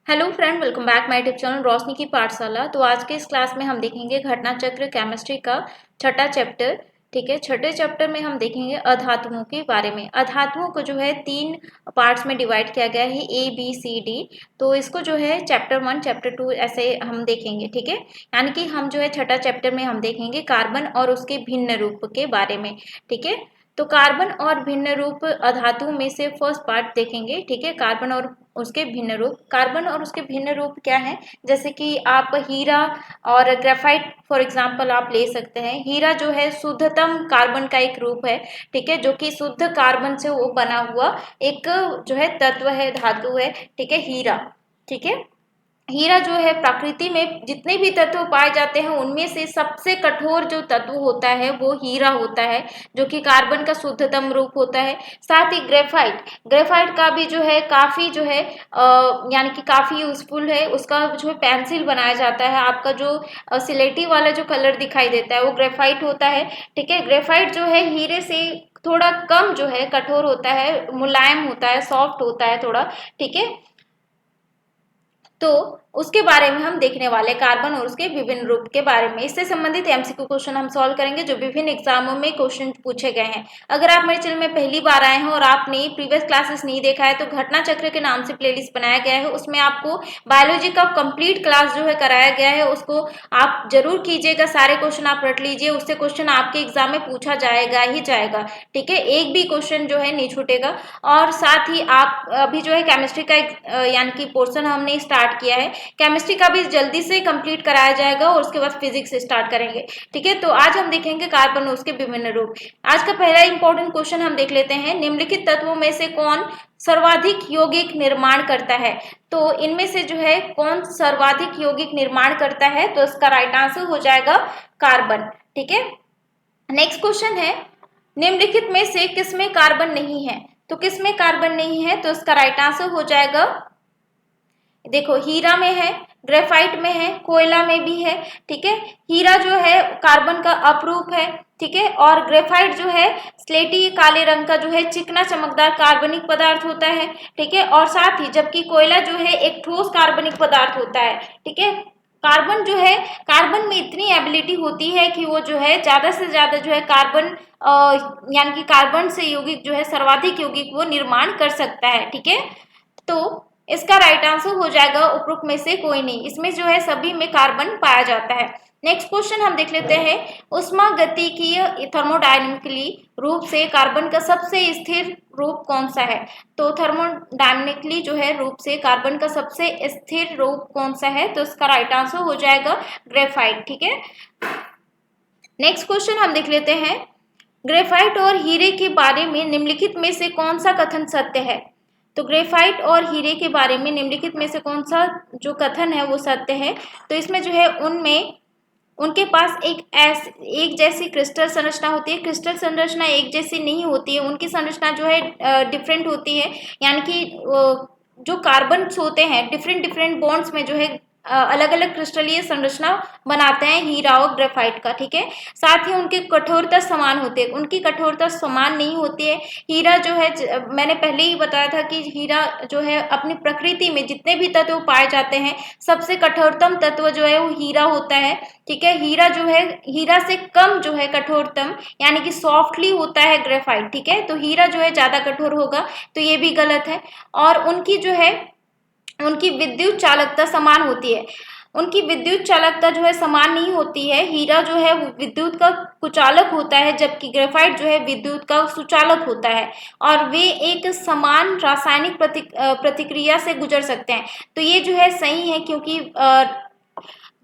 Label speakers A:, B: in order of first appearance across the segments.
A: Hello friend, welcome back my YouTube channel Roshni की पाठशाला। तो आज के इस क्लास में हम देखेंगे घटना चक्र केमिस्ट्री का छठा चैप्टर। ठीक है, छठे चैप्टर में हम देखेंगे अधातुओं के बारे में। अधातुओं को जो है 3 पार्ट्स में डिवाइड किया गया है, ए बी सी डी। तो इसको जो है चैप्टर 1 चैप्टर 2 ऐसे हम देखेंगे। ठीक है, यानी कि हम जो है छठा चैप्टर में हम देखेंगे कार्बन और उसके भिन्न रूप के बारे में। ठीक है, तो कार्बन और भिन्न रूप अधातु में से फर्स्ट पार्ट देखेंगे। ठीक है, कार्बन और उसके भिन्न रूप। कार्बन और उसके भिन्न रूप क्या है, जैसे कि आप हीरा और ग्रेफाइट फॉर एग्जांपल आप ले सकते हैं। हीरा जो है शुद्धतम कार्बन का एक रूप है। ठीक है, जो कि शुद्ध कार्बन से वो बना हुआ एक जो है तत्व है, धातु है। ठीक है, हीरा। ठीक है, हीरा जो है प्रकृति में जितने भी तत्व पाए जाते हैं उनमें से सबसे कठोर जो तत्व होता है वो हीरा होता है, जो कि कार्बन का शुद्धतम रूप होता है। साथ ही ग्रेफाइट, ग्रेफाइट का भी जो है काफी जो है यानी कि काफी यूजफुल है। उसका जो है पेंसिल बनाया जाता है। आपका जो सिलेटी वाला जो कलर दिखाई देता है वो ग्रेफाइट होता है। ठीक है, ग्रेफाइट जो है हीरे से थोड़ा कम जो है कठोर होता है, मुलायम होता है, सॉफ्ट होता है थोड़ा। ठीक है, तो उसके बारे में हम देखने वाले कार्बन और उसके विभिन्न रूप के बारे में। इससे संबंधित एमसीक्यू क्वेश्चन हम सॉल्व करेंगे जो विभिन्न एग्जामों में क्वेश्चन पूछे गए हैं। अगर आप मेरे चैनल में पहली बार आए हैं और आपने प्रीवियस क्लासेस नहीं देखा है तो घटना चक्र के नाम से प्लेलिस्ट बनाया गया है, उसमें आपको बायोलॉजी का कंप्लीट क्लास जो है कराया गया है, उसको आप जरूर कीजिएगा। सारे क्वेश्चन आप रट लीजिए, उससे क्वेश्चन आपके एग्जाम में पूछा जाएगा ही जाएगा। ठीक है, एक भी क्वेश्चन जो है नहीं छूटेगा। और साथ ही आप अभी जो है केमिस्ट्री का यानी कि पोर्शन हमने स्टार्ट किया है, केमिस्ट्री का भी जल्दी से कंप्लीट कराया जाएगा और उसके बाद फिजिक्स स्टार्ट करेंगे। ठीक है, तो आज हम देखेंगे कार्बन और उसके विभिन्न रूप। आज का पहला इंपॉर्टेंट क्वेश्चन हम देख लेते हैं, निम्नलिखित तत्वों में से कौन सर्वाधिक यौगिक निर्माण करता है। तो इनमें से जो है कौन सर्वाधिक यौगिक निर्माण करता है, तो इसका राइट आंसर हो जाएगा कार्बन। ठीक है, नेक्स्ट क्वेश्चन है, निम्नलिखित में से किसमें कार्बन नहीं है। तो किसमें कार्बन नहीं है, तो इसका राइट आंसर हो जाएगा, देखो हीरा में है, ग्रेफाइट में है, कोयला में भी है। ठीक है, हीरा जो है कार्बन का अपरूप है। ठीक है, और ग्रेफाइट जो है स्लेटी काले रंग का जो है चिकना चमकदार कार्बनिक पदार्थ होता है। ठीक है, और साथ ही जबकि कोयला जो है एक ठोस कार्बनिक पदार्थ होता है। ठीक है, कार्बन जो है, कार्बन में इतनी एबिलिटी होती है कि वो जो है ज्यादा से ज्यादा जो है कार्बन यानी कि कार्बन से यौगिक जो है सर्वाधिक यौगिक वो निर्माण कर सकता है। ठीक है, तो इसका राइट आंसर हो जाएगा उपरोक्त में से कोई नहीं, इसमें जो है सभी में कार्बन पाया जाता है। नेक्स्ट क्वेश्चन हम देख लेते हैं, उष्मागतिकीय थर्मोडायनेमिकली रूप से कार्बन का सबसे स्थिर रूप कौन सा है। तो थर्मोडायनेमिकली जो है रूप से कार्बन का सबसे स्थिर रूप कौन सा है, तो इसका राइट आंसर हो जाएगा ग्रेफाइट। ठीक है, नेक्स्ट क्वेश्चन हम देख लेते हैं, ग्रेफाइट और हीरे के बारे में निम्नलिखित में से कौन सा कथन सत्य है। तो ग्रेफाइट और हीरे के बारे में निम्नलिखित में से कौन सा जो कथन है वो सत्य है। तो इसमें जो है उनमें उनके पास एक जैसी क्रिस्टल संरचना होती है। क्रिस्टल संरचना एक जैसी नहीं होती है, उनकी संरचना जो है डिफरेंट होती है। यानी कि जो कार्बन होते हैं डिफरेंट डिफरेंट बॉन्ड्स में जो है अलग अलग क्रिस्टलीय संरचना बनाते हैं हीरा और ग्रेफाइट का। ठीक है, साथ ही उनकी कठोरता समान होती है, उनकी कठोरता समान नहीं होती है। हीरा जो है मैंने पहले ही बताया था कि हीरा जो है अपनी प्रकृति में जितने भी तत्व पाए जाते हैं सबसे कठोरतम तत्व जो है वो हीरा होता है। ठीक है, हीरा जो है हीरा से कम जो है कठोरतम यानी कि सॉफ्टली होता है ग्रेफाइट। ठीक है, तो हीरा जो है ज्यादा कठोर होगा, तो ये भी गलत है। और उनकी जो है उनकी विद्युत चालकता समान होती है, उनकी विद्युत चालकता जो है समान नहीं होती है। हीरा जो है वो विद्युत का कुचालक होता है, जबकि ग्रेफाइट जो है विद्युत का सुचालक होता है, और वे एक समान रासायनिक प्रतिक्रिया से गुजर सकते हैं। तो ये जो है सही है, क्योंकि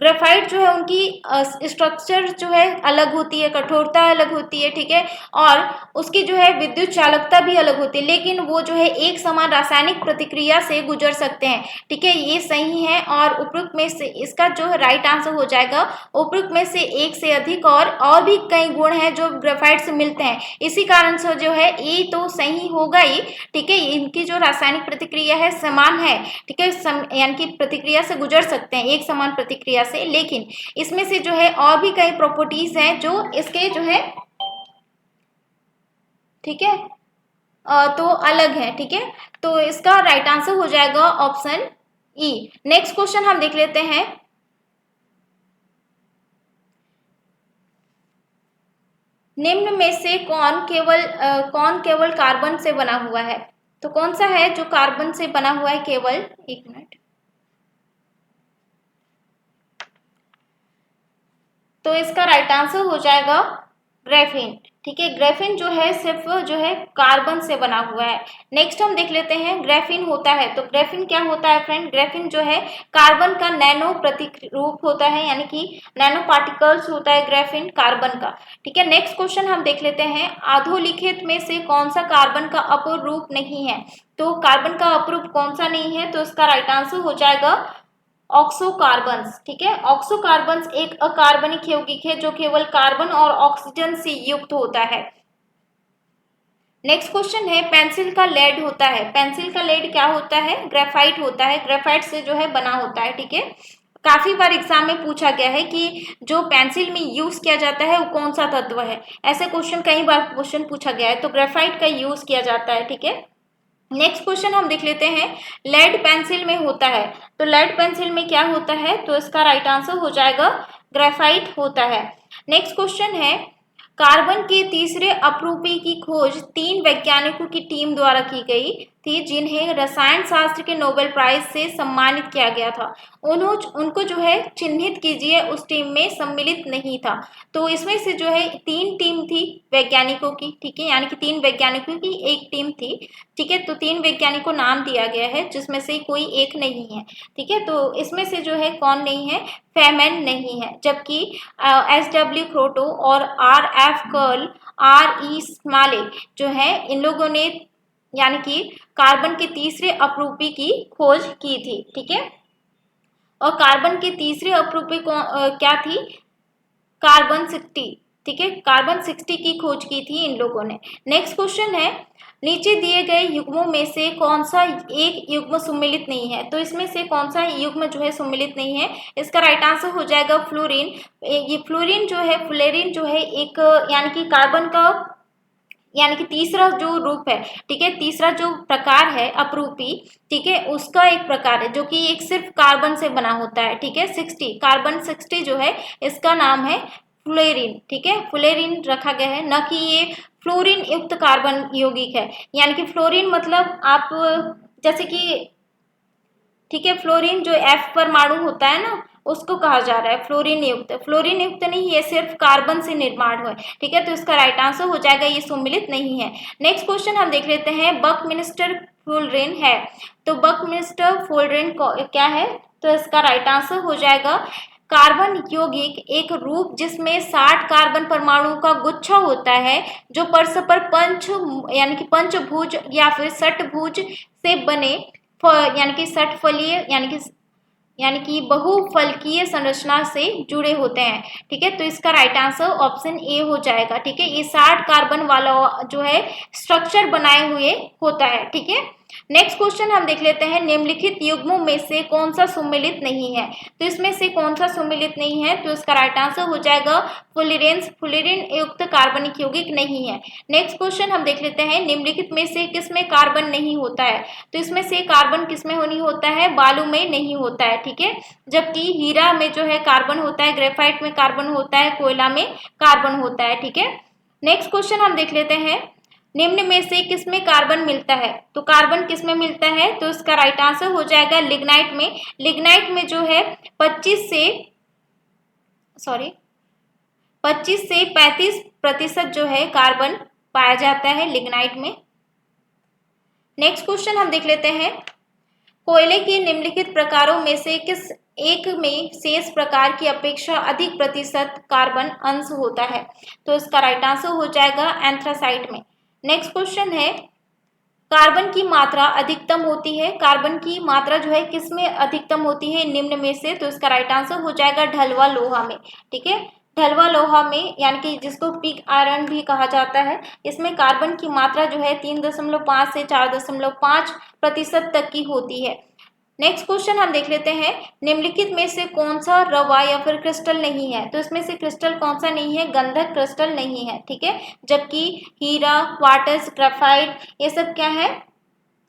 A: ग्रेफाइट जो है उनकी स्ट्रक्चर जो है अलग होती है, कठोरता अलग होती है। ठीक है, और उसकी जो है विद्युत चालकता भी अलग होती है, लेकिन वो जो है एक समान रासायनिक प्रतिक्रिया से गुजर सकते हैं। ठीक है, ये सही है, और उपरोक्त में से इसका जो राइट आंसर हो जाएगा, उपरोक्त में से एक से अधिक और भी कई गुण हैं जो ग्रेफाइट से मिलते हैं, इसी कारण से जो है ये तो सही होगा ही। ठीक है, इनकी जो रासायनिक प्रतिक्रिया है समान है। ठीक है, यानी कि प्रतिक्रिया से गुजर सकते हैं एक समान प्रतिक्रिया से, लेकिन इसमें से जो है और भी कई प्रॉपर्टीज हैं जो इसके जो है ठीक है तो अलग है। ठीक है, तो इसका राइट आंसर हो जाएगा ऑप्शन ई। नेक्स्ट क्वेश्चन हम देख लेते हैं, निम्न में से कौन केवल कार्बन से बना हुआ है? तो कौन सा है जो कार्बन से बना हुआ है केवल? एक मिनट। तो इसका राइट आंसर हो जाएगा ग्रेफीन। ठीक है, ग्रेफीन जो है सिर्फ जो है कार्बन से बना हुआ है। नेक्स्ट हम देख लेते हैं ग्रेफीन होता है, तो ग्रेफीन क्या होता है फ्रेंड? ग्रेफीन जो है कार्बन का नैनो प्रतिरूप होता है, यानी कि नैनो पार्टिकल्स होता है ग्रेफीन कार्बन का। ठीक है, नेक्स्ट क्वेश्चन हम देख लेते हैं, अधोलिखित में से कौन सा कार्बन का अपरूप नहीं है? तो कार्बन का अपरूप कौन सा नहीं है? तो इसका राइट आंसर हो जाएगा ऑक्सोकार्बन्स। ठीक है, ऑक्सोकार्बन्स एक अकार्बनिक यौगिक है जो केवल कार्बन और ऑक्सीजन से युक्त होता है। नेक्स्ट क्वेश्चन है, पेंसिल का लेड होता है, पेंसिल का लेड क्या होता है? ग्रेफाइट होता है, ग्रेफाइट से जो है बना होता है। ठीक है, काफी बार एग्जाम में पूछा गया है कि जो पेंसिल में यूज किया जाता है वो कौन सा तत्व है, ऐसे क्वेश्चन कई बार क्वेश्चन पूछा गया है, तो ग्रेफाइट का यूज किया जाता है। ठीक है, नेक्स्ट क्वेश्चन हम देख लेते हैं, लेड पेंसिल में होता है, तो लेड पेंसिल में क्या होता है? तो इसका राइट आंसर हो जाएगा ग्रेफाइट होता है। नेक्स्ट क्वेश्चन है, कार्बन के तीसरे अपरूपी की खोज 3 वैज्ञानिकों की टीम द्वारा की गई थी, जिन्हें रसायन शास्त्र के नोबेल प्राइज से सम्मानित किया गया था। उनको जो है चिन्हित कीजिए, उस टीम में सम्मिलित नहीं था। तो इसमें से जो है 3 टीम थी वैज्ञानिकों की। ठीक है, यानी कि 3 वैज्ञानिकों की एक टीम थी। ठीक है, तो 3 वैज्ञानिकों को नाम दिया गया है, जिसमें से कोई एक नहीं है। ठीक है, तो इसमें से जो है कौन नहीं है? फेमैन नहीं है, जबकि SW क्रोटो और RF कर्ल, RE स्माले जो है इन लोगों ने यानी कि कार्बन के तीसरे अपरूपी की खोज की थी। ठीक है, और कार्बन के तीसरे अपरूपी क्या थी? कार्बन 60। ठीक है, कार्बन 60 की खोज की थी इन लोगों ने। नेक्स्ट क्वेश्चन है, नीचे दिए गए युग्मों में से कौन सा एक युग्म सम्मिलित नहीं है? तो इसमें से कौन सा युग्म जो है सम्मिलित नहीं है? इसका राइट आंसर हो जाएगा फ्लोरीन। ये फ्लोरीन जो है, फ्लोरीन जो है एक यानी कि कार्बन का यानी कि तीसरा जो रूप है, ठीक है, तीसरा जो प्रकार है अपरूपी, ठीक है, उसका एक प्रकार है जो कि एक सिर्फ कार्बन से बना होता है। ठीक है, 60 कार्बन 60 जो है इसका नाम है फ्लोरीन। ठीक है, फ्लोरीन रखा गया है, न कि ये फ्लोरीन युक्त कार्बन यौगिक है। यानी कि फ्लोरीन मतलब आप जैसे कि, ठीक है, फ्लोरीन जो F परमाणु होता है ना, उसको कहा जा रहा है फ्लोरीन युक्त। फ्लोरीन युक्त नहीं, ये सिर्फ कार्बन से निर्माण हुआ है। ठीक है, तो इसका राइट आंसर हो जाएगा ये सम्मिलित नहीं है। नेक्स्ट क्वेश्चन हम देख लेते हैं, बकमिंस्टर फुलरेन है, तो बकमिंस्टर फुलरेन क्या है? तो इसका राइट आंसर हो जाएगा कार्बन यौगिक एक रूप जिसमें 60 कार्बन परमाणुओं का गुच्छा होता है, जो परस्पर पंच यानी कि पंचभुज या फिर षटभुज से बने यानी कि षटफलीय यानी कि बहुफलकीय संरचना से जुड़े होते हैं। ठीक है, तो इसका राइट आंसर ऑप्शन ए हो जाएगा। ठीक है, ये 60 कार्बन वाला जो है स्ट्रक्चर बनाए हुए होता है। ठीक है, नेक्स्ट क्वेश्चन हम देख लेते हैं, निम्नलिखित युग्मों में से कौन सा सम्मिलित नहीं है? तो इसमें से कौन सा सम्मिलित नहीं है? तो इसका राइट आंसर हो जाएगा फुलेरेंस। फुलेरिन युक्त कार्बनिक यौगिक नहीं है। नेक्स्ट क्वेश्चन हम देख लेते हैं, निम्नलिखित में से किसमें कार्बन नहीं होता है? तो इसमें से कार्बन किसमें नहीं होता है? बालू में नहीं होता है। ठीक है, जबकि हीरा में जो है कार्बन होता है, ग्रेफाइट में कार्बन होता है, कोयला में कार्बन होता है। ठीक है, नेक्स्ट क्वेश्चन हम देख लेते हैं, निम्न में से किसमें कार्बन मिलता है? तो कार्बन किसमें मिलता है? तो इसका राइट आंसर हो जाएगा लिग्नाइट में। लिग्नाइट में जो है 25 से 35% जो है कार्बन पाया जाता है लिग्नाइट में। नेक्स्ट क्वेश्चन हम देख लेते हैं, कोयले के निम्नलिखित प्रकारों में से किस एक में शेष प्रकार की अपेक्षा अधिक प्रतिशत कार्बन अंश होता है? तो इसका राइट आंसर हो जाएगा एंथ्रासाइट में। नेक्स्ट क्वेश्चन है, कार्बन की मात्रा अधिकतम होती है, कार्बन की मात्रा जो है किसमें अधिकतम होती है निम्न में से? तो इसका राइट आंसर हो जाएगा ढलवा लोहा में। ठीक है, ढलवा लोहा में यानी कि जिसको पिग आयरन भी कहा जाता है, इसमें कार्बन की मात्रा जो है 3.5 से 4.5% तक की होती है। नेक्स्ट क्वेश्चन हम देख लेते हैं, निम्नलिखित में से कौन सा रवा या फिर क्रिस्टल नहीं है? तो इसमें से क्रिस्टल कौन सा नहीं है? गंधक क्रिस्टल नहीं है। ठीक है, जबकि हीरा, क्वार्ट्ज, ग्रेफाइट ये सब क्या है?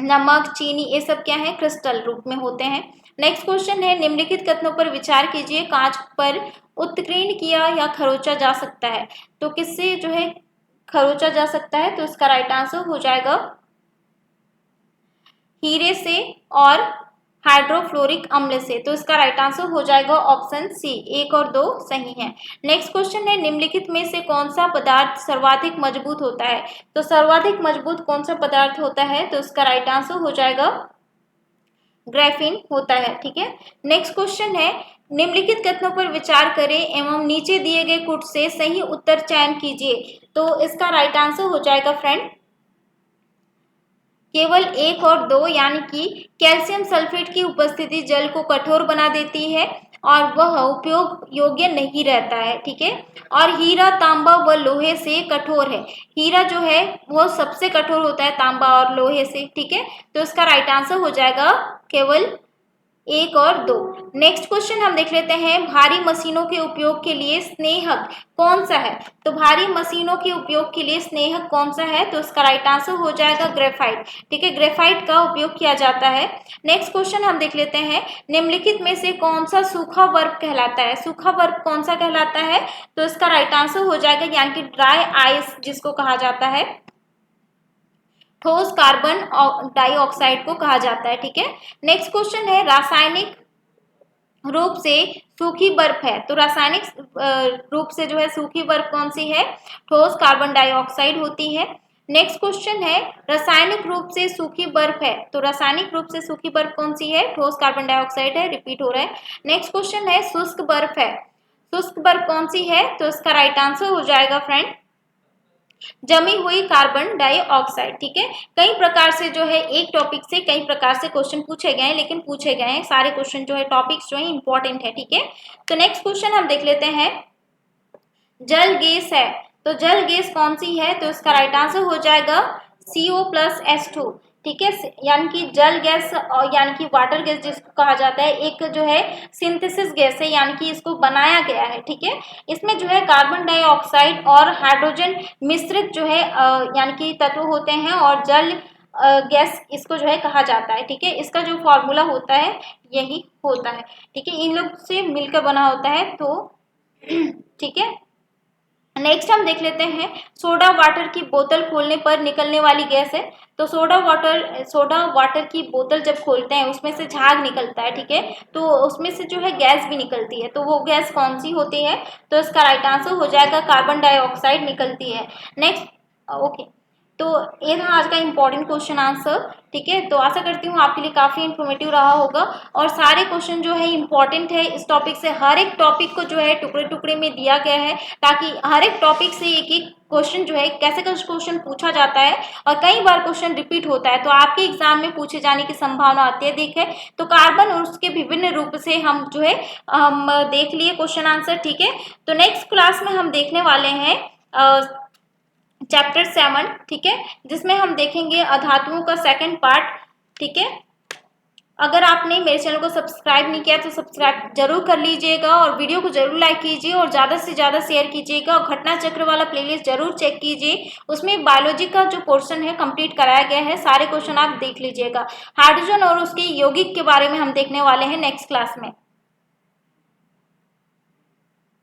A: नमक, चीनी, ये सब क्या है, क्रिस्टल रूप में होते हैं। नेक्स्ट क्वेश्चन है, निम्नलिखित कथनों पर विचार कीजिए। कांच पर उत्कीर्ण किया या खरोचा जा सकता है, तो किससे जो है खरोचा जा सकता है, तो इसका राइट आंसर हो जाएगा हीरे से और हाइड्रोफ्लोरिक अम्ल से। तो इसका राइट आंसर हो जाएगा ऑप्शन सी, 1 और 2 सही है। नेक्स्ट क्वेश्चन है, निम्नलिखित में से कौन सा पदार्थ सर्वाधिक मजबूत होता है, तो सर्वाधिक मजबूत कौन सा पदार्थ होता है, तो इसका राइट आंसर हो जाएगा ग्रेफीन होता है। ठीक है, नेक्स्ट क्वेश्चन है, निम्नलिखित कथनों पर विचार करें एवं नीचे दिए गए कुट से सही उत्तर चयन कीजिए। तो इसका राइट आंसर हो जाएगा फ्रेंड केवल 1 और 2, यानी कि कैल्शियम सल्फेट की उपस्थिति जल को कठोर बना देती है और वह उपयोग योग्य नहीं रहता है। ठीक है, और हीरा, तांबा व लोहे से कठोर है। हीरा जो है वो सबसे कठोर होता है तांबा और लोहे से। ठीक है, तो इसका राइट आंसर हो जाएगा केवल 1 और 2। नेक्स्ट क्वेश्चन हम देख लेते हैं, भारी मशीनों के उपयोग के लिए स्नेहक कौन सा है, तो भारी मशीनों के उपयोग के लिए स्नेहक कौन सा है, तो इसका राइट आंसर हो जाएगा ग्रेफाइट। ठीक है, ग्रेफाइट का उपयोग किया जाता है। नेक्स्ट क्वेश्चन हम देख लेते हैं, निम्नलिखित में से कौन सा सूखा बर्फ कहलाता है, सूखा बर्फ कौन सा कहलाता है, तो इसका राइट आंसर हो जाएगा यानी कि ड्राई आइस जिसको कहा जाता है, ठोस कार्बन डाइऑक्साइड को कहा जाता है। ठीक है, नेक्स्ट क्वेश्चन है, रासायनिक रूप से सूखी बर्फ है, तो रासायनिक रूप से जो है सूखी बर्फ कौन सी है, ठोस कार्बन डाइऑक्साइड होती है। नेक्स्ट क्वेश्चन है, रासायनिक रूप से सूखी बर्फ है, तो रासायनिक रूप से सूखी बर्फ कौन सी है, ठोस कार्बन डाइऑक्साइड है, रिपीट हो रहा है। नेक्स्ट क्वेश्चन है, शुष्क बर्फ है, शुष्क बर्फ कौन सी है, तो इसका राइट आंसर हो जाएगा फ्रेंड जमी हुई कार्बन डाइऑक्साइड। ठीक है, कई प्रकार से जो है एक टॉपिक से कई प्रकार से क्वेश्चन पूछे गए हैं, लेकिन पूछे गए हैं सारे क्वेश्चन जो है टॉपिक्स जो है इंपॉर्टेंट है। ठीक है, तो नेक्स्ट क्वेश्चन हम देख लेते हैं, जल गैस है, तो जल गैस कौन सी है, तो इसका राइट आंसर हो जाएगा CO+H2। ठीक है, यानी कि जल गैस और यानी कि वाटर गैस जिसको कहा जाता है, एक जो है सिंथेसिस गैस है, यानी कि इसको बनाया गया है। ठीक है, इसमें जो है कार्बन डाइऑक्साइड और हाइड्रोजन मिश्रित जो है यानी कि तत्व होते हैं और जल गैस इसको जो है कहा जाता है। ठीक है, इसका जो फॉर्मूला होता है यही होता है। ठीक है, इन लोग से मिलकर बना होता है। तो ठीक है, नेक्स्ट हम देख लेते हैं, सोडा वाटर की बोतल खोलने पर निकलने वाली गैस है, तो सोडा वाटर की बोतल जब खोलते हैं उसमें से झाग निकलता है। ठीक है, तो उसमें से जो है गैस भी निकलती है, तो वो गैस कौन सी होती है, तो इसका राइट आंसर हो जाएगा कार्बन डाइऑक्साइड निकलती है। नेक्स्ट ओके, तो ये था आज का इम्पोर्टेंट क्वेश्चन आंसर। ठीक है, तो आशा करती हूँ आपके लिए काफ़ी इन्फॉर्मेटिव रहा होगा और सारे क्वेश्चन जो है इम्पोर्टेंट है इस टॉपिक से। हर एक टॉपिक को जो है टुकड़े टुकड़े में दिया गया है ताकि हर एक टॉपिक से एक एक क्वेश्चन जो है कैसे कैसे क्वेश्चन पूछा जाता है और कई बार क्वेश्चन रिपीट होता है, तो आपके एग्जाम में पूछे जाने की संभावना आती है। देखें तो कार्बन और उसके विभिन्न रूप से हम जो है हम देख लिए क्वेश्चन आंसर। ठीक है, तो नेक्स्ट क्लास में हम देखने वाले हैं चैप्टर 7। ठीक है, जिसमें हम देखेंगे अधातुओं का सेकंड पार्ट। ठीक है, अगर आपने मेरे चैनल को सब्सक्राइब नहीं किया तो सब्सक्राइब जरूर कर लीजिएगा और वीडियो को जरूर लाइक कीजिए और ज़्यादा से ज़्यादा शेयर कीजिएगा और घटना चक्र वाला प्लेलिस्ट जरूर चेक कीजिए, उसमें बायोलॉजी का जो पोर्शन है कंप्लीट कराया गया है, सारे क्वेश्चन आप देख लीजिएगा। हाइड्रोजन और उसके यौगिक के बारे में हम देखने वाले हैं नेक्स्ट क्लास में।